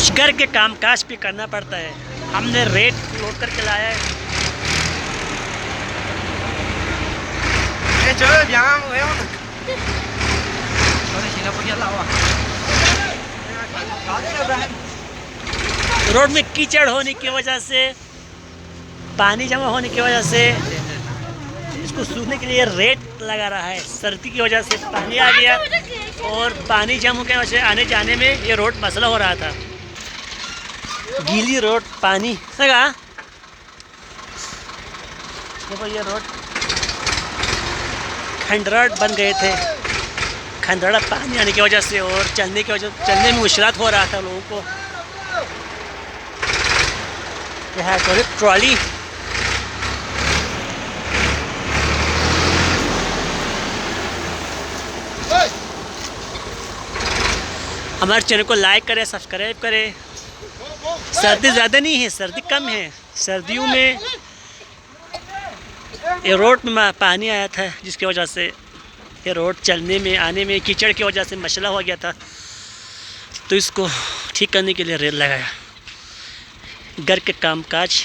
कुछ घर के कामकाज भी करना पड़ता है। हमने रेत लोड करके लाया है। रोड में कीचड़ होने की वजह से, पानी जमा होने की वजह से इसको सूखने के लिए रेत लगा रहा है। सर्दी की वजह से पानी आ गया और पानी जम की वजह से आने जाने में ये रोड मसला हो रहा था। गीली रोड पानी लगा, देखो ये रोड खंडरा बन गए थे। खंडरा पानी आने की वजह से और चलने में मुश्किलात हो रहा था लोगों को। यह है ट्रॉली। हमारे चैनल को लाइक करें, सब्सक्राइब करें। सर्दी ज़्यादा नहीं है, सर्दी कम है। सर्दियों में ये रोड में पानी आया था जिसकी वजह से ये रोड चलने में आने में कीचड़ की वजह से मसला हो गया था। तो इसको ठीक करने के लिए रेल लगाया। घर के कामकाज,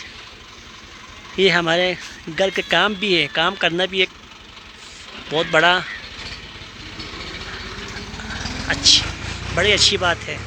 ये हमारे घर के काम भी है। काम करना भी एक बहुत बड़ी अच्छी बात है।